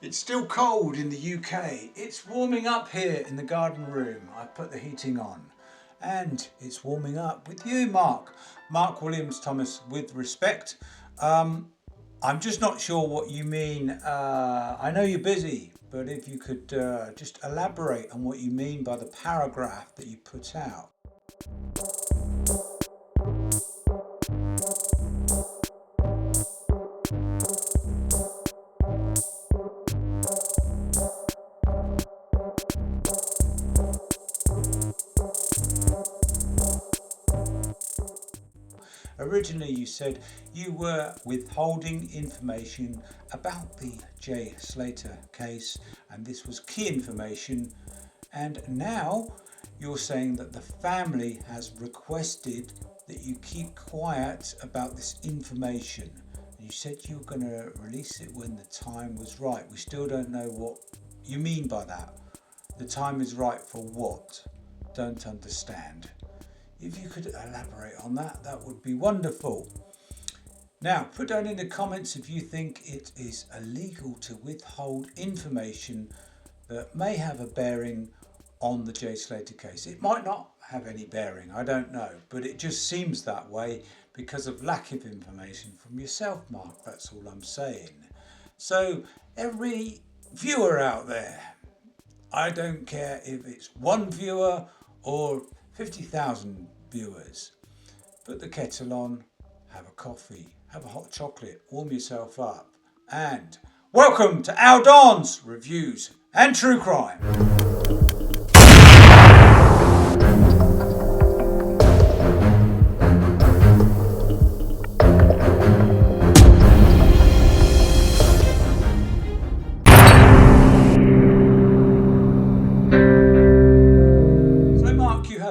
It's still cold in the UK. It's warming up here in the garden room. I've put the heating on. And it's warming up with you, Mark. Mark Williams Thomas, with respect. I'm just not sure what you mean. I know you're busy, but if you could just elaborate on what you mean by the paragraph that you put out. Originally you said you were withholding information about the J. Slater case, and this was key information, and now you're saying that the family has requested that you keep quiet about this information. You said you were going to release it when the time was right. We still don't know what you mean by that. The time is right for what? Don't understand. If you could elaborate on that, that would be wonderful. Now, put down in the comments if you think it is illegal to withhold information that may have a bearing on the J. Slater case. It might not have any bearing, I don't know, but it just seems that way because of lack of information from yourself, Mark. That's all I'm saying. So, every viewer out there, I don't care if it's one viewer or 50,000 viewers. Put the kettle on, have a coffee, have a hot chocolate, warm yourself up, and welcome to Our Don's Reviews and True Crime.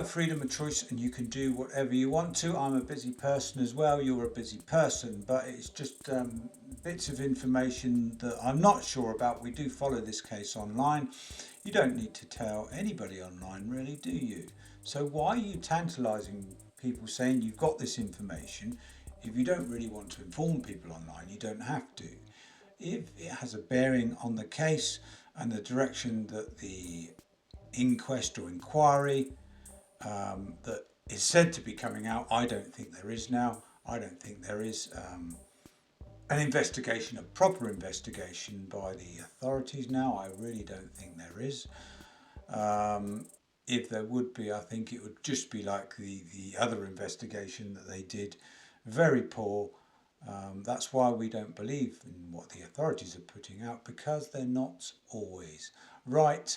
Freedom of choice and you can do whatever you want to. I'm a busy person as well, you're a busy person, but it's just bits of information that I'm not sure about. We do follow this case online. You don't need to tell anybody online, really, do you? So why are you tantalising people saying you've got this information? If you don't really want to inform people online, you don't have to. If it has a bearing on the case and the direction that the inquest or inquiry that is said to be coming out, I don't think there is now. I don't think there is an investigation, a proper investigation by the authorities now. I really don't think there is. If there would be, I think it would just be like the other investigation that they did. Very poor. That's why we don't believe in what the authorities are putting out, because they're not always right.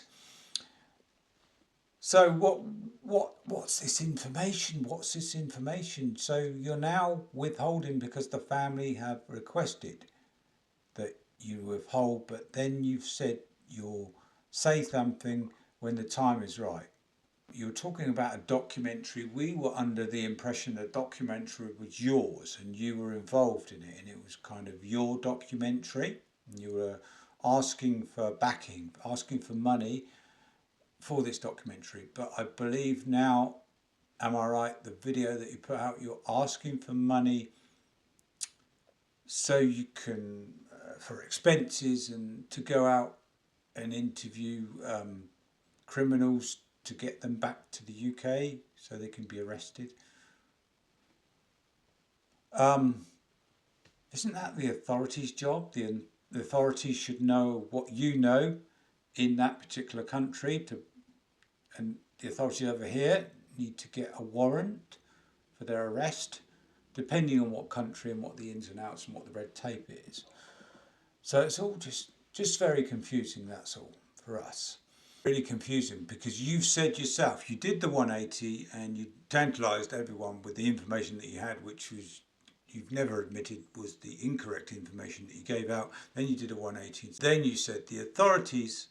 So what's this information? What's this information? So you're now withholding because the family have requested that you withhold, but then you've said you'll say something when the time is right. You're talking about a documentary. We were under the impression the documentary was yours and you were involved in it, and it was kind of your documentary. And you were asking for backing, asking for money for this documentary. But I believe now, am I right, the video that you put out, you're asking for money so you can for expenses and to go out and interview criminals to get them back to the UK so they can be arrested. Isn't that the authorities' job? The authorities should know what you know in that particular country, and the authorities over here need to get a warrant for their arrest, depending on what country and what the ins and outs and what the red tape is. So it's all just very confusing, that's all, for us. Really confusing, because you've said yourself, you did the 180 and you tantalised everyone with the information that you had, which was, you've never admitted was the incorrect information that you gave out. Then you did a 180. Then you said the authorities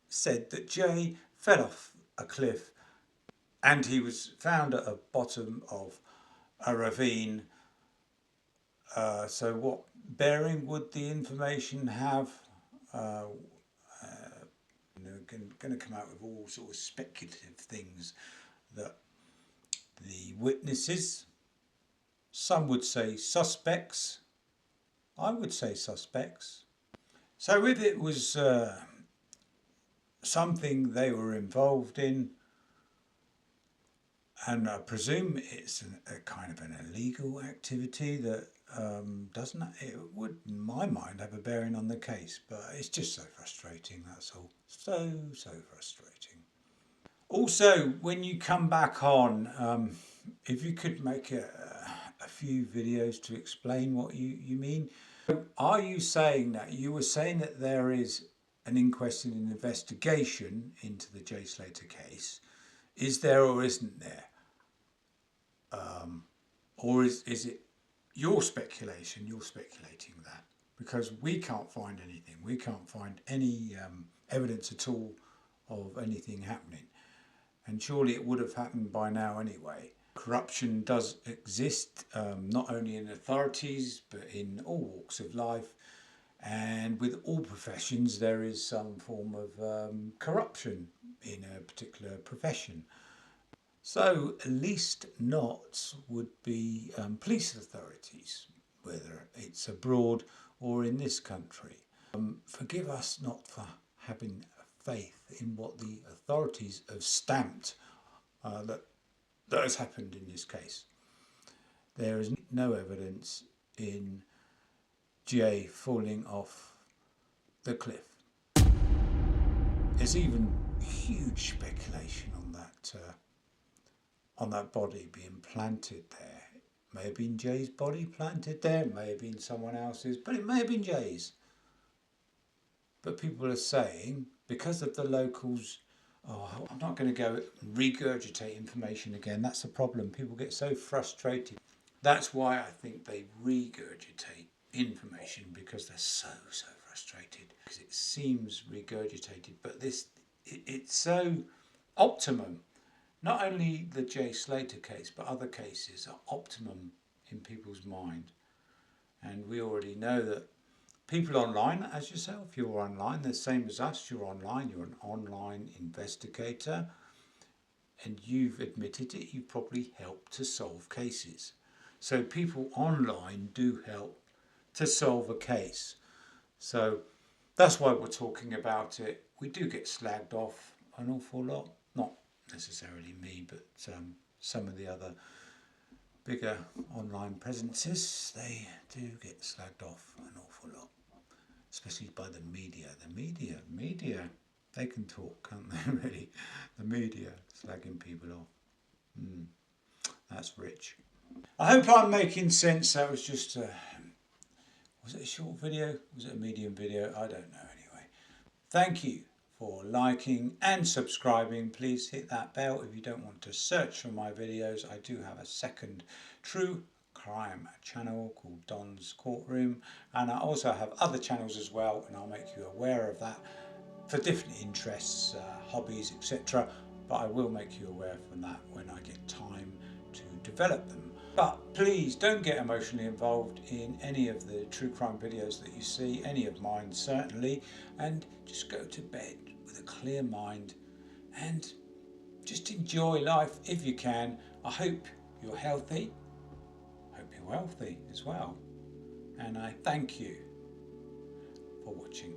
said that Jay fell off a cliff and he was found at the bottom of a ravine. So what bearing would the information have? Going to come out with all sort of speculative things that the witnesses, some would say suspects, I would say suspects, So if it was something they were involved in, and I presume it's a kind of an illegal activity that doesn't, it would, in my mind, have a bearing on the case, but it's just so frustrating, that's all. So frustrating. Also, when you come back on, if you could make a few videos to explain what you mean. Are you saying that, you were saying that there is an inquest and an investigation into the J Slater case? Is there or isn't there? Or is it your speculation? You're speculating that because we can't find anything. We can't find any evidence at all of anything happening. And surely it would have happened by now anyway. Corruption does exist, not only in authorities, but in all walks of life. And with all professions, there is some form of corruption in a particular profession. So, least not would be police authorities, whether it's abroad or in this country. Forgive us not for having faith in what the authorities have stamped that has happened in this case. There is no evidence in Jay falling off the cliff. There's even huge speculation on that body being planted there. It may have been Jay's body planted there, it may have been someone else's, but it may have been Jay's. But people are saying, because of the locals, oh, I'm not going to go regurgitate information again. That's the problem. People get so frustrated. That's why I think they regurgitate information, because they're so frustrated. Because it seems regurgitated, but it's so optimum. Not only the J Slater case, but other cases are optimum in people's mind. And we already know that people online, as yourself, you're online, the same as us, you're online, you're an online investigator, and you've admitted it, you've probably helped to solve cases. So people online do help to solve a case. So that's why we're talking about it. We do get slagged off an awful lot, not necessarily me, but some of the other bigger online presences, they do get slagged off an awful lot, especially by the media. The media, they can talk, can't they, really? The media slagging people off. That's rich. I hope I'm making sense. That was just, was it a short video? Was it a medium video? I don't know anyway. Thank you for liking and subscribing. Please hit that bell if you don't want to search for my videos. I do have a second true crime channel called Don's Courtroom, and I also have other channels as well, and I'll make you aware of that for different interests, hobbies, etc. But I will make you aware from that when I get time to develop them. But please don't get emotionally involved in any of the true crime videos that you see, any of mine certainly, and just go to bed with a clear mind and just enjoy life if you can. I hope you're healthy, hope you're wealthy as well, and I thank you for watching.